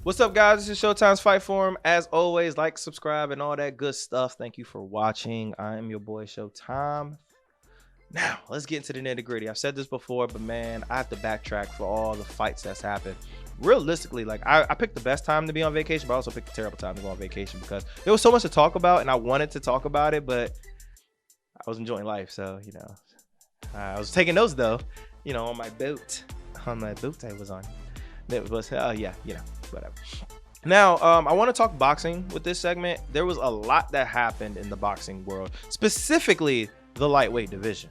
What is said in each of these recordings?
What's up, guys? This is Showtime's Fight Forum. As always, like, subscribe, and all that good stuff. Thank you for watching. I am your boy, Showtime. Now, let's get into the nitty-gritty. I've said this before, but man, I have to backtrack for all the fights that's happened. Realistically, like, I picked the best time to be on vacation, but I also picked the terrible time to go on vacation because there was so much to talk about, and I wanted to talk about it, but I was enjoying life, so, you know. I was taking notes, though, you know, on my boat. On my boat I was on. It was, yeah, you know, whatever. Now, I want to talk boxing with this segment. There was a lot that happened in the boxing world, specifically the lightweight division.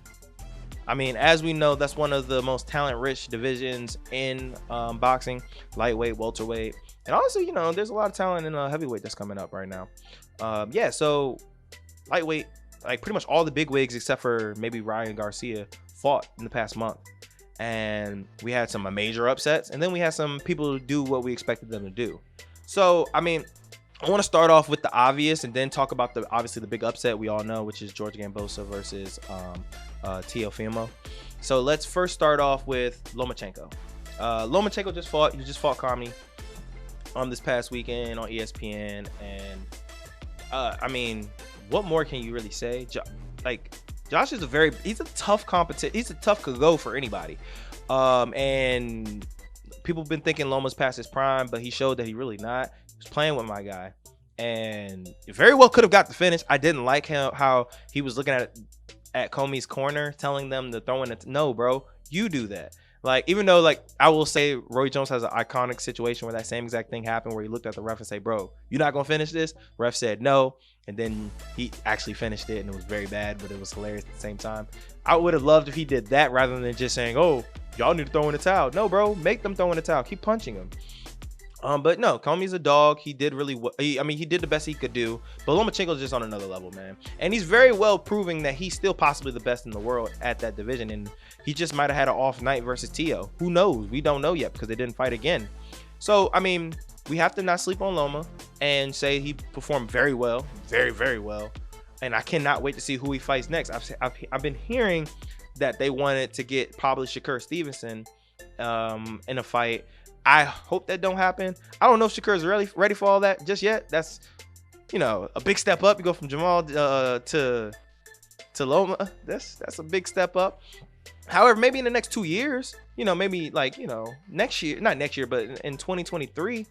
I mean, as we know, that's one of the most talent-rich divisions in boxing, lightweight, welterweight. And also, you know, there's a lot of talent in heavyweight that's coming up right now. Yeah, so lightweight, like pretty much all the big wigs except for maybe Ryan Garcia fought in the past month. And we had some major upsets, and then we had some people do what we expected them to do. So, I mean, I want to start off with the obvious and then talk about obviously the big upset we all know, which is George Gamboa versus Teofimo. So let's first start off with Lomachenko. Lomachenko just fought. He just fought Comey this past weekend on ESPN, and I mean, what more can you really say? Josh is he's a tough competition. He's a tough go for anybody. And people have been thinking Loma's past his prime, but he showed that he really not. He was playing with my guy, and very well could have got the finish. I didn't like how he was looking at Comey's corner, telling them to throw in it. No, bro, you do that. Like, even though, like, I will say Roy Jones has an iconic situation where that same exact thing happened, where he looked at the ref and say, bro, you're not gonna finish this? Ref said no, and then he actually finished it, and it was very bad, but it was hilarious at the same time. I would have loved if he did that rather than just saying, oh, y'all need to throw in the towel. No, bro, make them throw in the towel. Keep punching him. But no, Comey's a dog. He did really well. I mean, he did the best he could do. But Lomachenko's just on another level, man. And he's very well proving that he's still possibly the best in the world at that division. And he just might have had an off night versus Teo. Who knows? We don't know yet because they didn't fight again. So, I mean, we have to not sleep on Loma and say he performed very well. Very, very well. And I cannot wait to see who he fights next. I've been hearing that they wanted to get probably Shakur Stevenson in a fight. I hope that don't happen. I don't know if Shakur is ready for all that just yet. That's, you know, a big step up. You go from Jamal to Loma. That's a big step up. However, maybe in the next 2 years, you know, maybe like, you know, next year, not next year, but in 2023,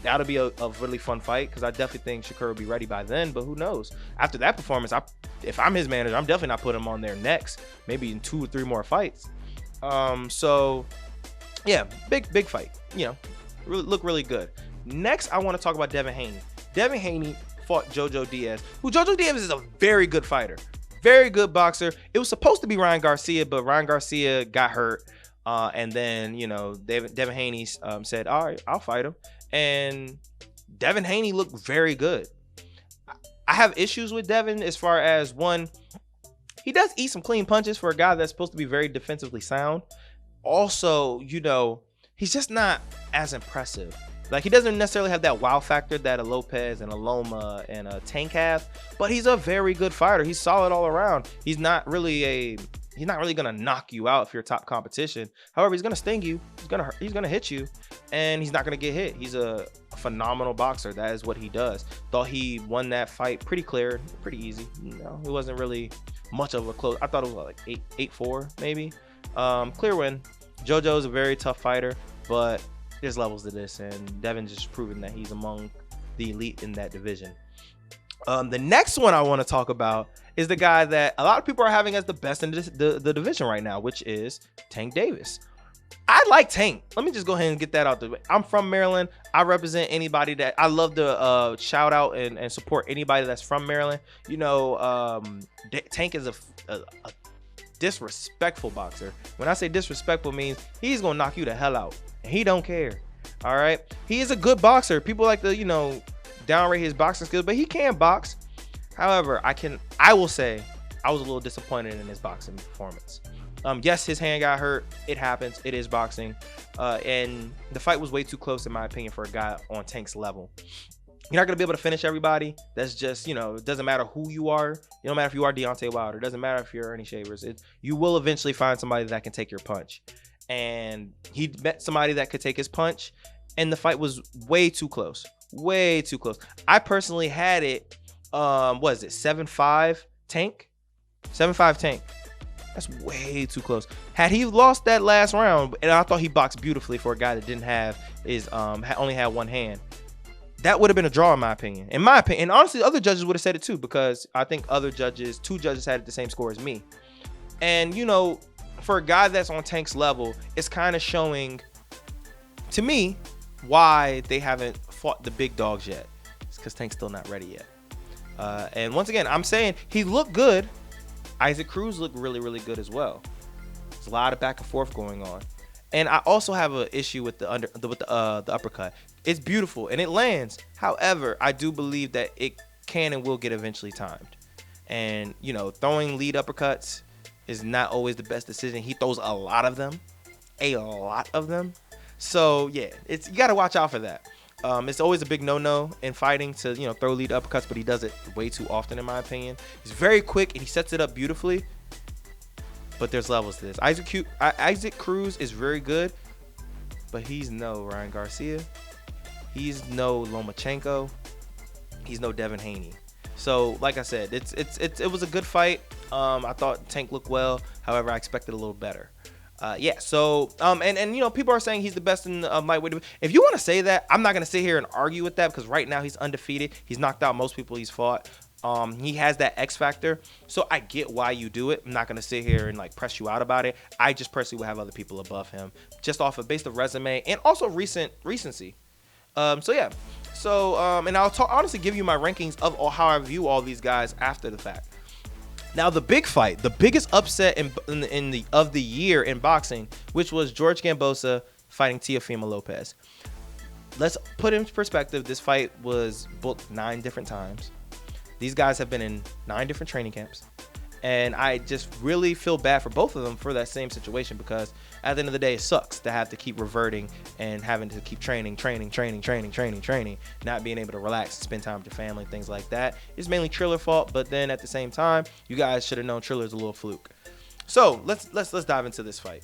that'll be a really fun fight, because I definitely think Shakur will be ready by then. But who knows? After that performance, if I'm his manager, I'm definitely not putting him on there next. Maybe in 2 or 3 more fights. So yeah, big fight. You know, look really good. Next, I want to talk about Devin Haney. Devin Haney fought Jojo Diaz, who Jojo Diaz is a very good fighter, very good boxer. It was supposed to be Ryan Garcia, but Ryan Garcia got hurt, and then, you know, Devin Haney said, all right, I'll fight him, and Devin Haney looked very good. I have issues with Devin as far as, one, he does eat some clean punches for a guy that's supposed to be very defensively sound. Also, you know, he's just not as impressive. Like, he doesn't necessarily have that wow factor that a Lopez and a Loma and a Tank have, but he's a very good fighter. He's solid all around. He's not really gonna knock you out if you're top competition. However, he's gonna sting you. He's gonna hit you, and he's not gonna get hit. He's a phenomenal boxer. That is what he does. Thought he won that fight pretty clear, pretty easy. You know, it wasn't really much of a close. I thought it was like 8-4 maybe. Clear win. JoJo's a very tough fighter, but there's levels to this, and Devin's just proven that he's among the elite in that division. The next one I want to talk about is the guy that a lot of people are having as the best in the division right now, which is Tank Davis. I like Tank. Let me just go ahead and get that out the way. I'm from Maryland. I represent anybody that I love to shout out and support anybody that's from Maryland. You know, Tank is a disrespectful boxer. When I say disrespectful, means he's gonna knock you the hell out, and he don't care. All right, he is a good boxer. People like to, you know, downrate his boxing skills, but he can box. However, I will say I was a little disappointed in his boxing performance. Yes, his hand got hurt. It happens. It is boxing, and the fight was way too close, in my opinion, for a guy on Tank's level. You're not going to be able to finish everybody. That's just, you know, it doesn't matter who you are. It don't matter if you are Deontay Wilder. It doesn't matter if you're Ernie Shavers. You will eventually find somebody that can take your punch. And he met somebody that could take his punch, and the fight was way too close. Way too close. I personally had it, what is it, 7-5 Tank? 7-5 Tank. That's way too close. Had he lost that last round, and I thought he boxed beautifully for a guy that didn't have his, only had one hand, that would have been a draw in my opinion. In my opinion, and honestly, other judges would have said it too, because I think two judges had the same score as me. And you know, for a guy that's on Tank's level, it's kind of showing to me why they haven't fought the big dogs yet. It's because Tank's still not ready yet. And once again, I'm saying he looked good. Isaac Cruz looked really, really good as well. There's a lot of back and forth going on. And I also have an issue with the uppercut. It's beautiful and it lands. However, I do believe that it can and will get eventually timed. And you know, throwing lead uppercuts is not always the best decision. He throws a lot of them. So yeah, you got to watch out for that. It's always a big no-no in fighting to, you know, throw lead uppercuts, but he does it way too often in my opinion. He's very quick and he sets it up beautifully, but there's levels to this. Isaac Cruz is very good, but he's no Ryan Garcia. He's no Lomachenko. He's no Devin Haney. So like I said, it was a good fight. I thought Tank looked well. However, I expected a little better. Yeah, so and you know, people are saying he's the best in lightweight. If you want to say that, I'm not gonna sit here and argue with that, because right now he's undefeated. He's knocked out most people he's fought. He has that X factor, so I get why you do it. I'm not gonna sit here and like press you out about it. I just personally would have other people above him, just off of based of resume and also recency. So yeah, so and I'll honestly give you my rankings of how I view all these guys after the fact. Now the big fight, the biggest upset of the year in boxing, which was George Gambosa fighting Teofimo Lopez. Let's put in perspective. This fight was booked 9 different times. These guys have been in 9 different training camps. And I just really feel bad for both of them for that same situation, because at the end of the day, it sucks to have to keep reverting and having to keep training, not being able to relax and spend time with your family, things like that. It's mainly Triller's fault, but then at the same time, you guys should have known Triller's a little fluke. So let's dive into this fight.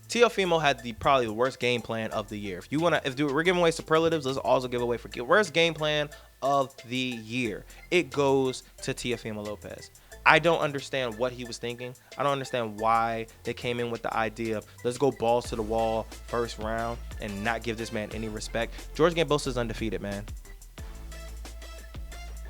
Teofimo had probably the worst game plan of the year. We're giving away superlatives, let's also give away for worst game plan of the year. It goes to Teofimo Lopez. I don't understand what he was thinking. I don't understand why they came in with the idea of let's go balls to the wall first round and not give this man any respect. George Gambosa is undefeated, man.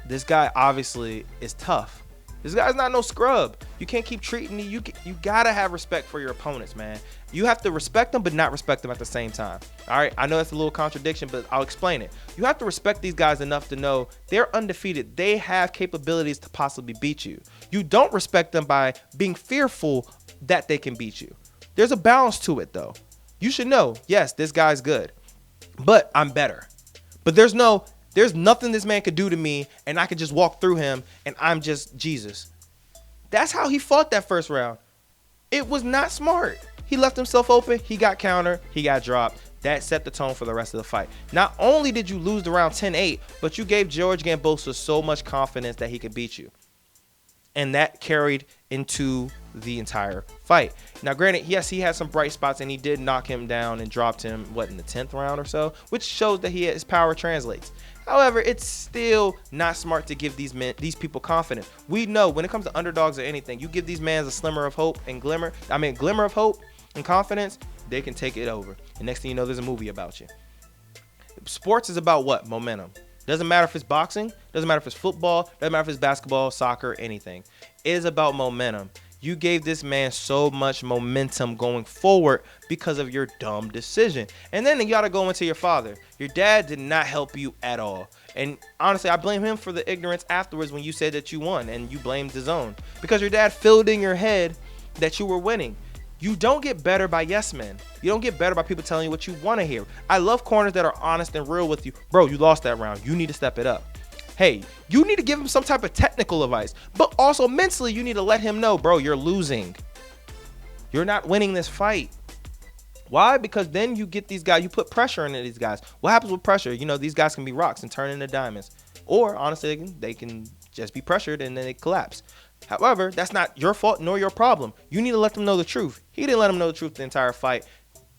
This guy obviously is tough. This guy's not no scrub. You can't keep treating me. You gotta have respect for your opponents, man. You have to respect them, but not respect them at the same time. All right, I know that's a little contradiction, but I'll explain it. You have to respect these guys enough to know they're undefeated. They have capabilities to possibly beat you. You don't respect them by being fearful that they can beat you. There's a balance to it, though. You should know, yes, this guy's good, but I'm better. But there's nothing this man could do to me, and I could just walk through him, and I'm just Jesus. That's how he fought that first round. It was not smart. He left himself open. He got countered. He got dropped. That set the tone for the rest of the fight. Not only did you lose the round 10-8, but you gave George Gambosa so much confidence that he could beat you. And that carried into the entire fight. Now, granted, yes, he had some bright spots, and he did knock him down and dropped him, in the 10th round or so, which shows that his power translates. However, it's still not smart to give these people confidence. We know when it comes to underdogs or anything, you give these men a glimmer of hope and confidence, they can take it over. And next thing you know, there's a movie about you. Sports is about what? Momentum. Doesn't matter if it's boxing, doesn't matter if it's football, doesn't matter if it's basketball, soccer, anything. It is about momentum. You gave this man so much momentum going forward because of your dumb decision. And then you got to go into your father. Your dad did not help you at all. And honestly, I blame him for the ignorance afterwards when you said that you won and you blamed the zone. Because your dad filled in your head that you were winning. You don't get better by yes men. You don't get better by people telling you what you want to hear. I love corners that are honest and real with you. Bro, you lost that round. You need to step it up. Hey, you need to give him some type of technical advice, but also mentally, you need to let him know, bro, you're losing. You're not winning this fight. Why? Because then you get these guys, you put pressure into these guys. What happens with pressure? You know, these guys can be rocks and turn into diamonds. Or honestly, they can just be pressured and then they collapse. However, that's not your fault nor your problem. You need to let them know the truth. He didn't let him know the truth the entire fight.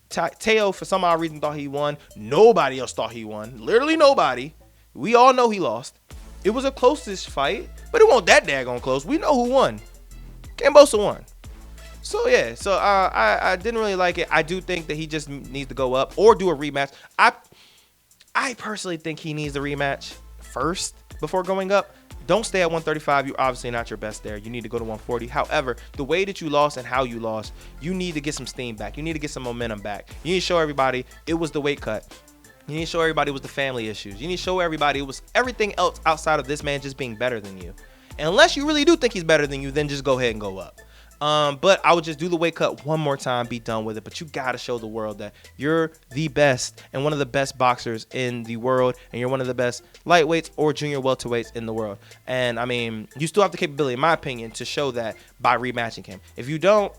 Teo, for some odd reason, thought he won. Nobody else thought he won. Literally nobody. We all know he lost. It was a close-ish fight, but it wasn't that daggone close. We know who won. Kambosos won. So yeah, I didn't really like it. I do think that he just needs to go up or do a rematch. I personally think he needs a rematch first before going up. Don't stay at 135. You're obviously not your best there. You need to go to 140. However, the way that you lost and how you lost, you need to get some steam back. You need to get some momentum back. You need to show everybody it was the weight cut. You need to show everybody it was the family issues. You need to show everybody it was everything else outside of this man just being better than you. And unless you really do think he's better than you, then just go ahead and go up. But I would just do the weight cut one more time, be done with it. But you got to show the world that you're the best and one of the best boxers in the world. And you're one of the best lightweights or junior welterweights in the world. And I mean, you still have the capability, in my opinion, to show that by rematching him. If you don't,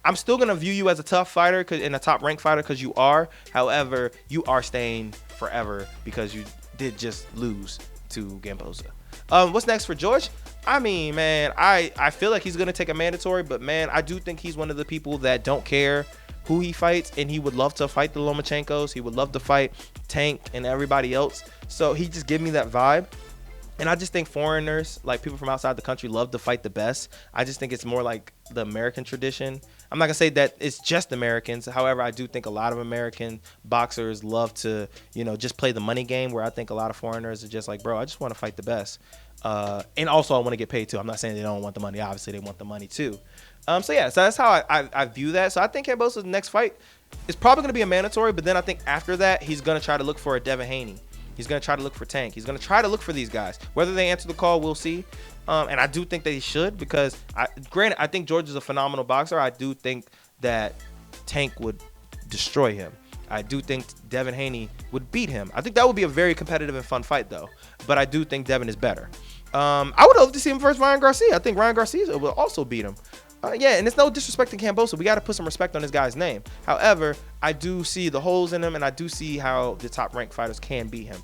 I'm still going to view you as a tough fighter and a top ranked fighter because you are. However, you are staying forever because you did just lose to Kambosos. What's next for George? I mean, man, I feel like he's going to take a mandatory, but man, I do think he's one of the people that don't care who he fights, and he would love to fight the Lomachenkos. He would love to fight Tank and everybody else. So he just gave me that vibe. And I just think foreigners, like people from outside the country, love to fight the best. I just think it's more like the American tradition. I'm not going to say that it's just Americans. However, I do think a lot of American boxers love to, you know, just play the money game, where I think a lot of foreigners are just like, bro, I just want to fight the best. And also I want to get paid too. I'm not saying they don't want the money. Obviously, they want the money too. So yeah, so that's how I view that. So I think Kambosos' next fight is probably going to be a mandatory, but then I think after that, he's going to try to look for a Devin Haney. He's going to try to look for Tank. He's going to try to look for these guys. Whether they answer the call, we'll see. And I do think that he should, because granted, I think George is a phenomenal boxer. I do think that Tank would destroy him. I do think Devin Haney would beat him. I think that would be a very competitive and fun fight, though. But I do think Devin is better. I would love to see him versus Ryan Garcia. I think Ryan Garcia will also beat him. Yeah, and it's no disrespect to Kambosos. We got to put some respect on this guy's name. However, I do see the holes in him, and I do see how the top-ranked fighters can beat him.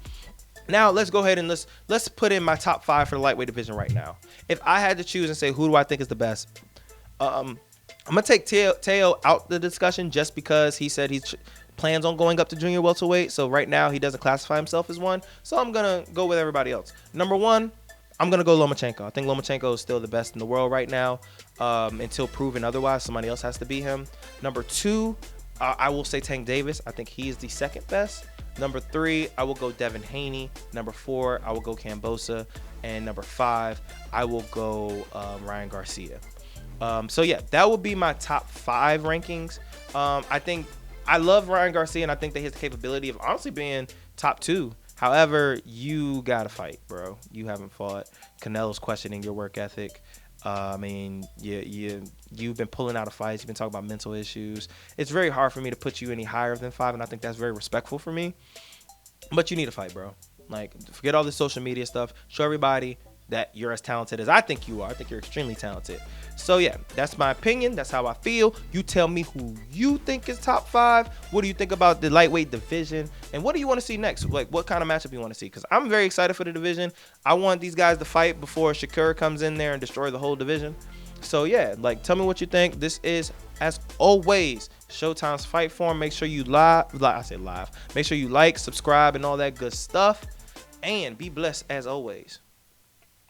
Now, let's go ahead and let's put in my top 5 for the lightweight division right now. If I had to choose and say who do I think is the best, I'm going to take Teo out the discussion just because he said he plans on going up to junior welterweight. So right now, he doesn't classify himself as one. So I'm going to go with everybody else. Number 1, I'm going to go Lomachenko. I think Lomachenko is still the best in the world right now. Until proven otherwise, somebody else has to beat him. Number 2, I will say Tank Davis. I think he is the second best. Number 3, I will go Devin Haney. Number 4, I will go Kambosos. And number 5, I will go Ryan Garcia. So yeah, that would be my top 5 rankings. I think I love Ryan Garcia, and I think that he has the capability of honestly being top 2. However, you gotta fight, bro. You haven't fought. Canelo's questioning your work ethic. I mean, you've been pulling out of fights. You've been talking about mental issues. It's very hard for me to put you any higher than 5, and I think that's very respectful for me. But you need to fight, bro. Like, forget all this social media stuff. Show everybody that you're as talented as I think you are. I think you're extremely talented. So yeah, that's my opinion. That's how I feel. You tell me who you think is top 5. What do you think about the lightweight division? And what do you want to see next? Like, what kind of matchup you want to see? Because I'm very excited for the division. I want these guys to fight before Shakur comes in there and destroy the whole division. So yeah, like, tell me what you think. This is, as always, Showtime's Fight Form. Make sure you Make sure you like, subscribe, and all that good stuff. And be blessed as always.